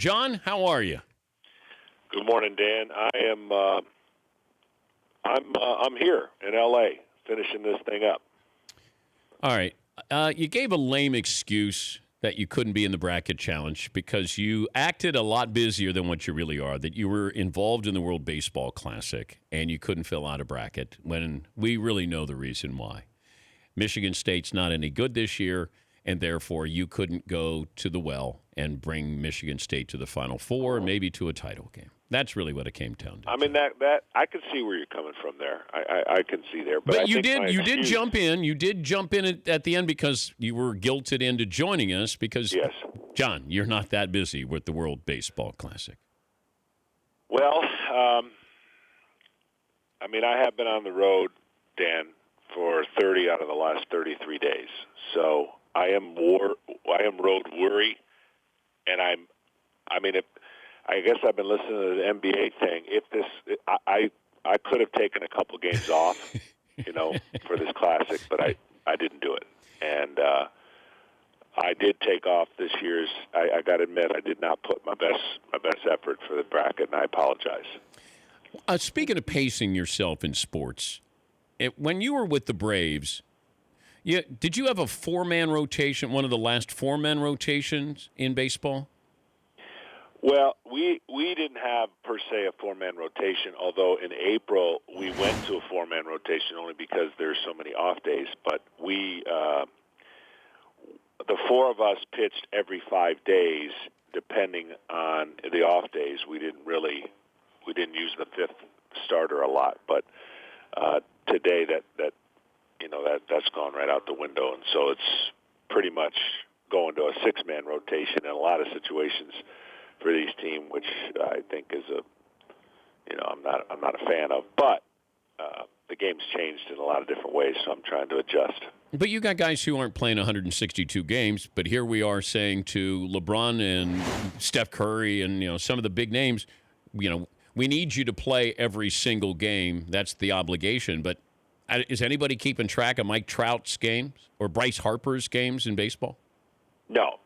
John, how are you? Good morning, Dan. I'm here in L.A. finishing this thing up. All right. You gave a lame excuse that you couldn't be in the bracket challenge because you acted a lot busier than what you really are, that you were involved in the World Baseball Classic and you couldn't fill out a bracket when we really know the reason why. Michigan State's not any good this year, and therefore you couldn't go to the well and bring Michigan State to the Final Four and maybe to a title game. That's really what it came down to. I mean, that I can see where you're coming from there. I can see there. But you did jump in. You did jump in at the end because you were guilted into joining us because, yes. John, you're not that busy with the World Baseball Classic. Well, I mean, I have been on the road, Dan, for 30 out of the last 33 days. So I am road weary, and I guess I've been listening to the NBA thing. I could have taken a couple games off, for this classic, but I didn't do it. And I did take off this year's. I got to admit, I did not put my best effort for the bracket, and I apologize. Speaking of pacing yourself in sports, when you were with the Braves, did you have a four-man rotation, one of the last four-man rotations in baseball? Well, we didn't have, per se, a four-man rotation, although in April we went to a four-man rotation only because there's so many off days. But the four of us pitched every 5 days, depending on the off days. We didn't use the fifth starter a lot, but today that's gone right out the window, and so it's pretty much going to a six-man rotation in a lot of situations for these teams, which I think is I'm not a fan of. But the game's changed in a lot of different ways, so I'm trying to adjust. But you got guys who aren't playing 162 games, but here we are saying to LeBron and Steph Curry and some of the big names, we need you to play every single game. That's the obligation. But is anybody keeping track of Mike Trout's games or Bryce Harper's games in baseball? No.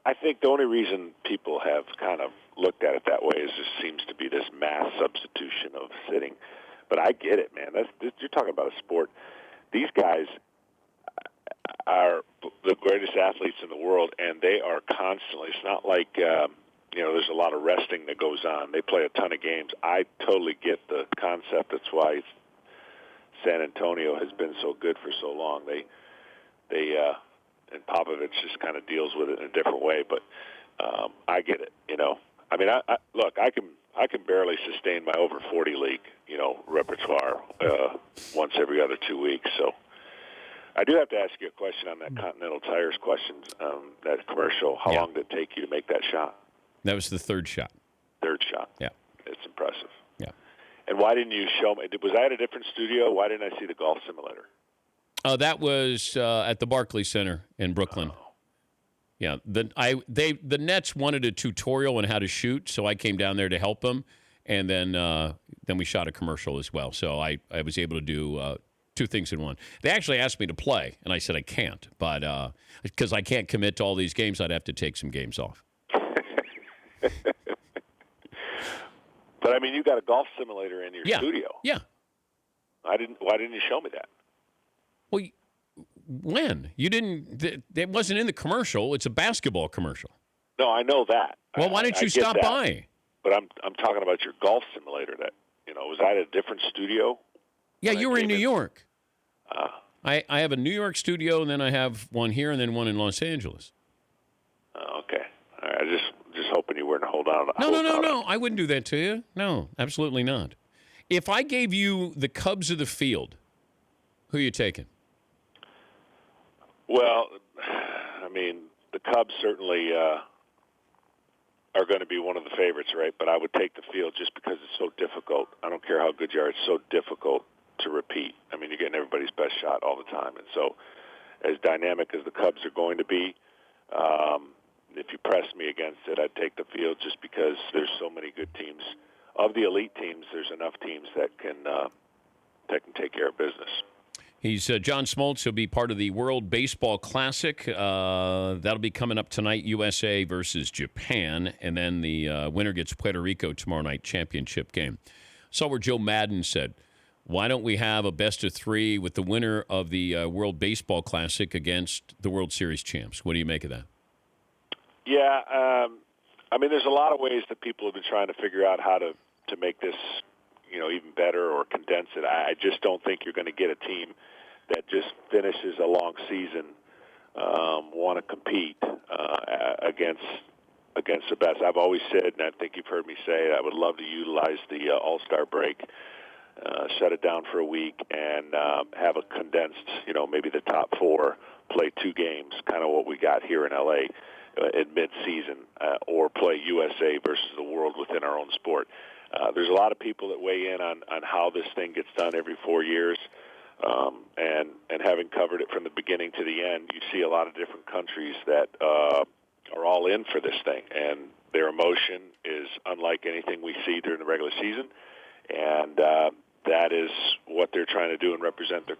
I think the only reason people have kind of looked at it that way is there seems to be this mass substitution of sitting. But I get it, man. You're talking about a sport. These guys are the greatest athletes in the world, and they are constantly. It's not like there's a lot of resting that goes on. They play a ton of games. I totally get the concept. That's why San Antonio has been so good for so long. They and Popovich just kind of deals with it in a different way. But I get it. I mean, look, I can barely sustain my over 40 league, repertoire once every other 2 weeks. So I do have to ask you a question on that Continental Tires questions, that commercial. How long did it take you to make that shot? That was the third shot. Third shot. Yeah. It's impressive. Yeah. And why didn't you show me? Was I at a different studio? Why didn't I see the golf simulator? That was at the Barclays Center in Brooklyn. Oh. Yeah, the Nets wanted a tutorial on how to shoot, so I came down there to help them, and then we shot a commercial as well. So I was able to do two things in one. They actually asked me to play, and I said I can't, but because I can't commit to all these games, I'd have to take some games off. But I mean, you got a golf simulator in your studio. Yeah. Why didn't you show me that? Well, when? You didn't. It wasn't in the commercial. It's a basketball commercial. No, I know that. Well, why didn't you stop by? But I'm talking about your golf simulator. That was I at a different studio? Yeah, you were in New York. I have a New York studio, and then I have one here, and then one in Los Angeles. Okay. All right. I just hoping you weren't holding on. No. I wouldn't do that to you. No, absolutely not. If I gave you the Cubs of the field, who are you taking? Well, I mean, the Cubs certainly are going to be one of the favorites, right? But I would take the field just because it's so difficult. I don't care how good you are. It's so difficult to repeat. I mean, you're getting everybody's best shot all the time. And so as dynamic as the Cubs are going to be, if you press me against it, I'd take the field just because there's so many good teams. Of the elite teams, there's enough teams that can take care of business. He's John Smoltz. He'll be part of the World Baseball Classic. That'll be coming up tonight, USA versus Japan. And then the winner gets Puerto Rico tomorrow night, championship game. Saw where Joe Madden said, why don't we have a best of three with the winner of the World Baseball Classic against the World Series champs? What do you make of that? Yeah, I mean, there's a lot of ways that people have been trying to figure out how to make this, even better or condense it. I just don't think you're going to get a team that just finishes a long season want to compete against the best. I've always said, and I think you've heard me say it, I would love to utilize the All-Star break, shut it down for a week, and have a condensed, maybe the top four play two games, kind of what we got here in L.A. In mid-season, or play USA versus the world within our own sport. There's a lot of people that weigh in on how this thing gets done every 4 years. And having covered it from the beginning to the end, you see a lot of different countries that are all in for this thing, and their emotion is unlike anything we see during the regular season, and that is what they're trying to do and represent their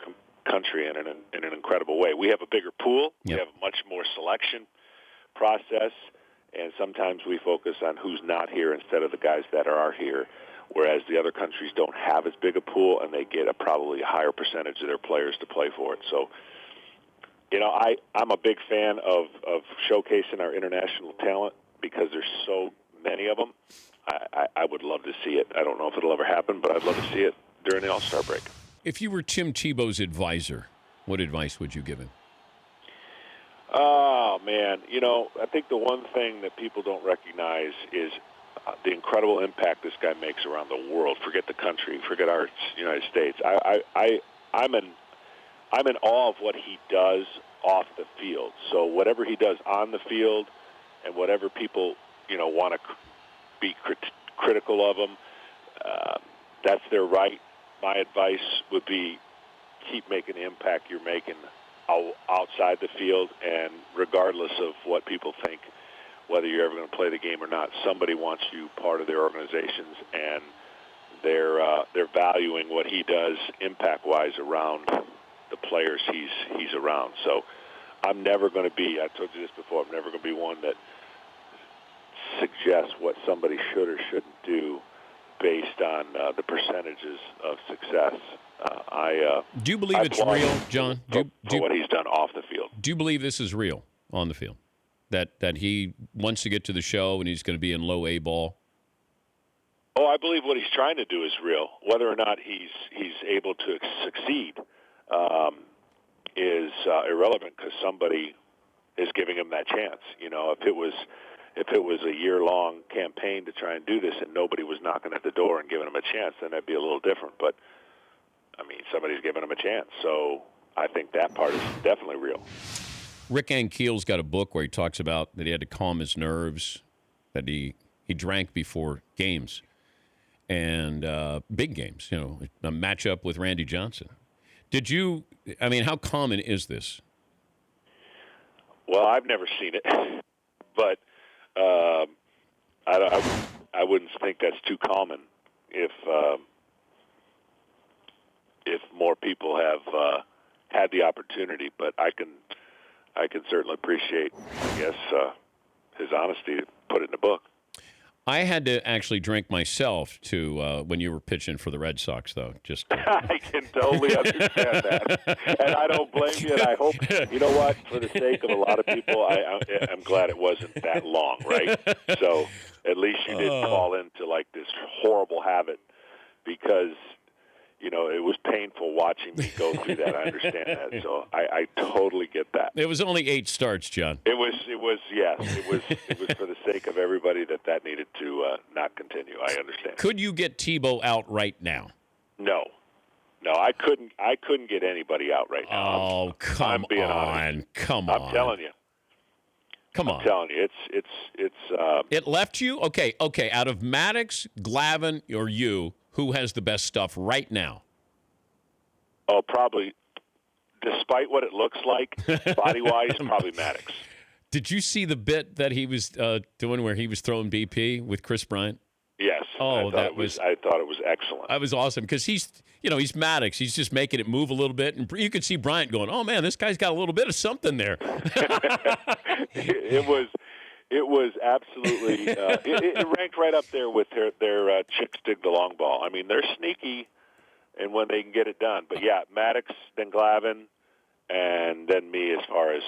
country in an incredible way. We have a bigger pool. Yep. We have much more selection process, and sometimes we focus on who's not here instead of the guys that are here, whereas the other countries don't have as big a pool, and they get probably a higher percentage of their players to play for it. So, I'm a big fan of showcasing our international talent because there's so many of them. I would love to see it. I don't know if it'll ever happen, but I'd love to see it during the All-Star break. If you were Tim Tebow's advisor, what advice would you give him? Oh, man. I think the one thing that people don't recognize is the incredible impact this guy makes around the world. Forget the country. Forget our United States. I'm in awe of what he does off the field. So whatever he does on the field and whatever people, want to be critical of him, that's their right. My advice would be keep making the impact you're making outside the field, and regardless of what people think, whether you're ever going to play the game or not, somebody wants you part of their organizations, and they're valuing what he does impact-wise around the players he's around. So I'm never going to be, I told you this before, I'm never going to be one that suggests what somebody should or shouldn't do based on the percentages of success. Do you believe it's real, John? For what he's done off the field. Do you believe this is real on the field? That he wants to get to the show and he's going to be in low A ball? Oh, I believe what he's trying to do is real. Whether or not he's able to succeed is irrelevant because somebody is giving him that chance. If it was a year-long campaign to try and do this and nobody was knocking at the door and giving him a chance, then that'd be a little different. But somebody's giving him a chance, so I think that part is definitely real. Rick Ankiel's got a book where he talks about that he had to calm his nerves, that he drank before games and big games, a matchup with Randy Johnson. How common is this? Well, I've never seen it, but I wouldn't think that's too common if more people have had the opportunity. But I can certainly appreciate, his honesty to put it in the book. I had to actually drink myself to when you were pitching for the Red Sox, though. I can totally understand that, and I don't blame you. And I hope for the sake of a lot of people, I'm glad it wasn't that long, right? So at least you didn't fall into like this horrible habit because it was painful watching me go through that. I understand that, so I totally get that. It was only 8 starts, John. It was for the sake of everybody that needed to not continue. I understand. Could you get Tebow out right now? No, I couldn't get anybody out right now. Oh, come on. I'm telling you. Come on. I'm telling you, it's. It left you? Okay. Out of Maddox, Glavine, or you, who has the best stuff right now? Oh, probably, despite what it looks like, body-wise, probably Maddox. Did you see the bit that he was doing where he was throwing BP with Chris Bryant? Yes. Oh, I thought it was excellent. That was awesome because he's he's Maddox. He's just making it move a little bit. And you could see Bryant going, oh, man, this guy's got a little bit of something there. It was absolutely it ranked right up there with their chicks dig the long ball. I mean, they're sneaky, and when they can get it done. But yeah, Maddox, then Glavine, and then me. As far as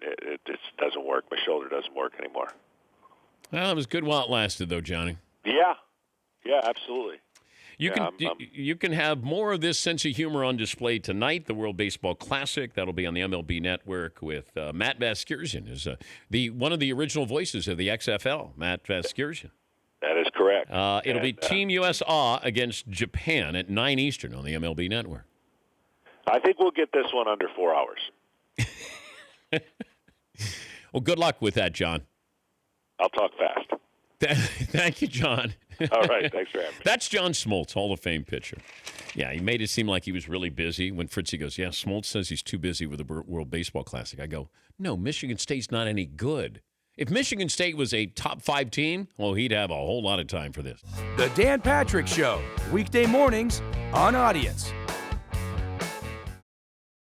it just doesn't work. My shoulder doesn't work anymore. Well, it was good while it lasted, though, Johnny. Yeah, absolutely. You can have more of this sense of humor on display tonight. The World Baseball Classic, that'll be on the MLB Network with Matt Vasgersian, is one of the original voices of the XFL. Matt Vasgersian. That is correct. It'll be Team USA against Japan at 9 Eastern on the MLB Network. I think we'll get this one under 4 hours. Well, good luck with that, John. I'll talk fast. Thank you, John. All right, thanks for having me. That's John Smoltz, Hall of Fame pitcher. Yeah, he made it seem like he was really busy. When Fritzy goes, yeah, Smoltz says he's too busy with the World Baseball Classic. I go, no, Michigan State's not any good. If Michigan State was a top 5 team, well, he'd have a whole lot of time for this. The Dan Patrick Show, weekday mornings on Audience.